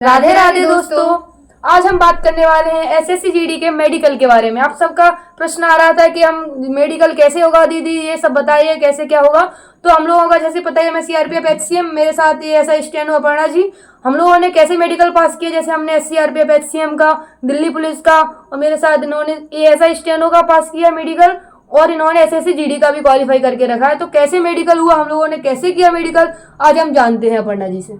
राधे राधे दोस्तों, आज हम बात करने वाले हैं एसएससी जीडी के मेडिकल के बारे में। आप सबका प्रश्न आ रहा था कि हम मेडिकल कैसे होगा दीदी, ये सब बताइए कैसे क्या होगा। तो हम लोगों का जैसे पता है, मैं सीआरपीएफ एचसीएम, मेरे साथ ये ऐसा स्टेनो अपर्णा जी। हम लोगों ने कैसे मेडिकल पास किया, जैसे हमने सीआरपीएफ एचसीएम का, दिल्ली पुलिस का, और मेरे साथ इन्होंने ऐसा स्टेनो का पास किया मेडिकल, और इन्होंने एसएससी जीडी का भी क्वालिफाई करके रखा है। तो कैसे मेडिकल हुआ, हम लोगों ने कैसे किया मेडिकल, आज हम जानते हैं अपर्णा जी से।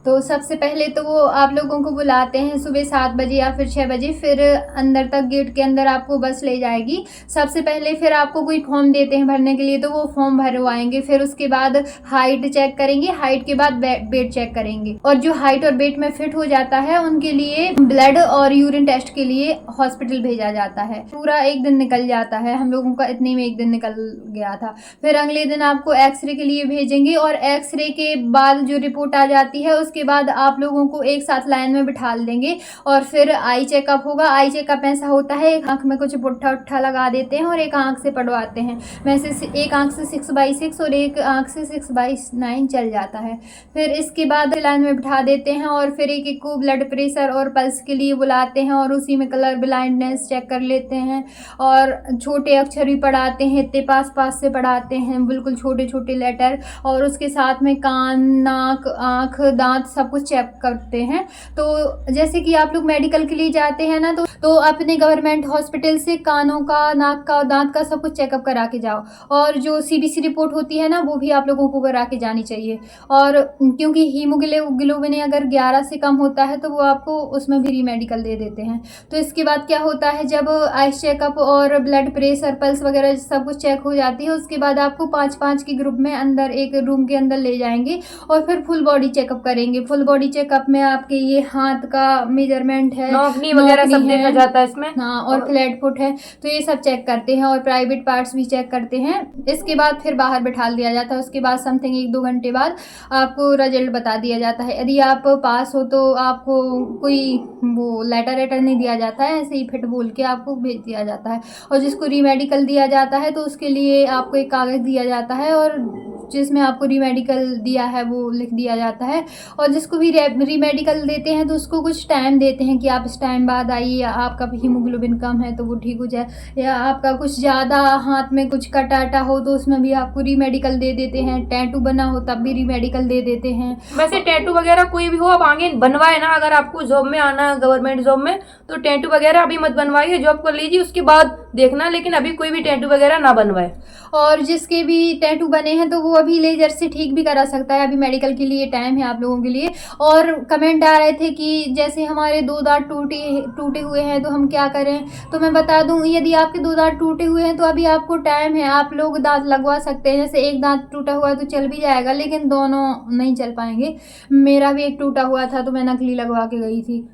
तो सबसे पहले तो वो आप लोगों को बुलाते हैं सुबह 7 बजे या फिर 6 बजे, फिर अंदर तक गेट के अंदर आपको बस ले जाएगी। सबसे पहले फिर आपको कोई फॉर्म देते हैं भरने के लिए, तो वो फॉर्म भरवाएंगे। फिर उसके बाद हाइट चेक करेंगे, हाइट के बाद वेट चेक करेंगे, और जो हाइट और वेट में फिट हो जाता है उनके लिए ब्लड और यूरिन टेस्ट के लिए हॉस्पिटल भेजा जाता है। पूरा एक दिन निकल जाता है, हम लोगों का इतने में एक दिन निकल गया था। फिर अगले दिन आपको एक्सरे के लिए भेजेंगे, और एक्सरे के बाद जो रिपोर्ट आ जाती है उसके बाद आप लोगों को एक साथ लाइन में बिठा देंगे, और फिर आई चेकअप होगा। आई चेकअप ऐसा होता है, एक आंख में कुछ पुट्ठा उट्ठा लगा देते हैं और एक आंख से पढ़वाते हैं। वैसे एक आंख से 6/6 और एक आंख से 6/9 चल जाता है। फिर इसके बाद लाइन में बिठा देते हैं, और फिर एक एक को ब्लड प्रेशर और पल्स के लिए बुलाते हैं, और उसी में कलर ब्लाइंडनेस चेक कर लेते हैं, और छोटे अक्षर भी पढ़ाते हैं, इतने पास से पढ़ाते हैं, बिल्कुल छोटे छोटे लेटर, और उसके साथ में कान, नाक, आँख, दांत सब कुछ चेक करते हैं। तो जैसे कि आप लोग मेडिकल के लिए जाते हैं ना, तो अपने गवर्नमेंट हॉस्पिटल से कानों का, नाक का, दांत का सब कुछ चेकअप करा के जाओ। और जो सीबीसी रिपोर्ट होती है ना, वो भी आप लोगों को करा के जानी चाहिए। और क्योंकि हीमोग्लोबिन अगर 11 से कम होता है तो वो आपको उसमें भी रीमेडिकल दे देते हैं। तो इसके बाद क्या होता है, जब आइस चेकअप और ब्लड प्रेशर, पल्स वगैरह सब कुछ चेक हो जाती है, उसके बाद आपको 5-5 के ग्रुप में अंदर एक रूम के अंदर ले जाएंगे, और फिर फुल बॉडी चेकअप करेंगे। फुल बॉडी चेकअप में आपके ये हाथ का मेजरमेंट है, नौकनी वगैरह सब देखा जाता है इसमें, हाँ, और फ्लैट फुट है, तो ये सब चेक करते हैं, और प्राइवेट पार्ट्स भी चेक करते हैं। इसके बाद फिर बाहर बिठा दिया जाता है। उसके बाद समथिंग 1-2 घंटे बाद आपको रिजल्ट बता दिया जाता है। यदि आप पास हो तो आपको कोई वो लेटर नहीं दिया जाता है, ऐसे ही फिट बोल के आपको भेज दिया जाता है। और जिसको रीमेडिकल दिया जाता है तो उसके लिए आपको एक कागज़ दिया जाता है, और जिसमें आपको रीमेडिकल दिया है वो लिख दिया जाता है। और जिसको भी रीमेडिकल देते हैं तो उसको कुछ टाइम देते हैं कि आप इस टाइम बाद आइए, आपका हीमोग्लोबिन कम है तो वो ठीक हो जाए, या आपका कुछ ज़्यादा हाथ में कुछ कटाटा हो तो उसमें भी आपको रीमेडिकल दे देते हैं। टैटू बना हो तब भी रीमेडिकल दे देते हैं। वैसे टैटू वगैरह कोई भी हो, आप आगे बनवाए ना। अगर आपको जॉब में आना है, गवर्नमेंट जॉब में, तो टैटू वगैरह अभी मत बनवाइए, जॉब कर लीजिए उसके बाद देखना, लेकिन अभी कोई भी टैटू वगैरह ना बनवाए। और जिसके भी टैटू बने हैं तो वो अभी लेजर से ठीक भी करा सकता है। अभी मेडिकल के लिए टाइम है आप लोगों के लिए। और कमेंट आ रहे थे कि जैसे हमारे 2 दांत टूटे हुए हैं तो हम क्या करें, तो मैं बता दूं, यदि आपके 2 दांत टूटे हुए हैं तो अभी आपको टाइम है, आप लोग दांत लगवा सकते हैं। जैसे एक दांत टूटा हुआ है तो चल भी जाएगा, लेकिन दोनों नहीं चल पाएंगे। मेरा भी एक टूटा हुआ था तो मैं नकली लगवा के गई थी।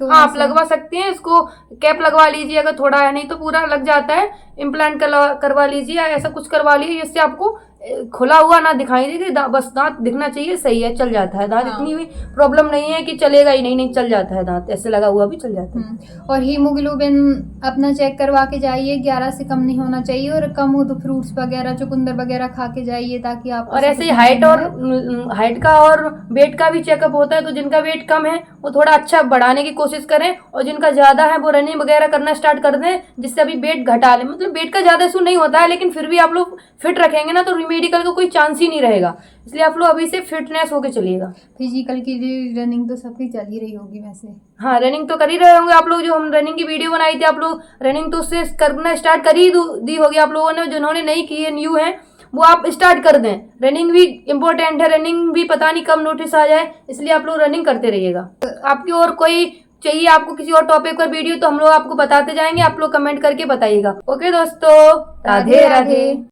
तो हाँ, आप लगवा सकते हैं, इसको कैप लगवा लीजिए अगर थोड़ा है, नहीं तो पूरा लग जाता है। इम्प्लांट करवा लीजिए, या ऐसा कुछ करवा लीजिए जिससे आपको खुला हुआ ना दिखाई दे, बस दांत दिखना चाहिए, सही है, चल जाता है दांत। हाँ। इतनी भी प्रॉब्लम नहीं है कि चलेगा ही नहीं, चल जाता है दांत, ऐसे लगा हुआ भी चल जाता है। और हीमोग्लोबिन अपना चेक करवा के जाइए, 11 से कम नहीं होना चाहिए, और कम हो तो फ्रूट्स वगैरह, चुकंदर वगैरह खा के जाइए, ताकि आप। और ऐसे ही हाइट का और वेट का भी चेकअप होता है। तो जिनका वेट कम है वो थोड़ा अच्छा बढ़ाने की कोशिश करें, और जिनका ज्यादा है वो रनिंग वगैरह करना स्टार्ट कर दें, जिससे अभी वेट घटा लें। मतलब वेट का ज्यादा इशू नहीं होता है, लेकिन फिर भी आप लोग फिट रखेंगे ना तो मेडिकल का कोई चांस ही नहीं रहेगा। इसलिए आप लोग अभी से फिटनेस होके चलिएगा। फिजिकल की रनिंग तो सबकी चल ही रही होगी वैसे। हाँ, रनिंग तो कर ही रहे होंगे आप लोग। जो हम रनिंग की वीडियो बनाई थी, आप लोग रनिंग तो उससे करना स्टार्ट कर ही दी होगी आप लोगों ने। जिन्होंने नहीं की है, न्यू है, वो आप स्टार्ट कर दें। रनिंग भी इम्पोर्टेंट है, रनिंग भी पता नहीं कब नोटिस आ जाए, इसलिए आप लोग रनिंग करते रहिएगा। आपकी और कोई चाहिए आपको किसी और टॉपिक पर वीडियो, तो हम लोग आपको बताते जाएंगे, आप लोग कमेंट करके बताइएगा। ओके दोस्तों, राधे राधे।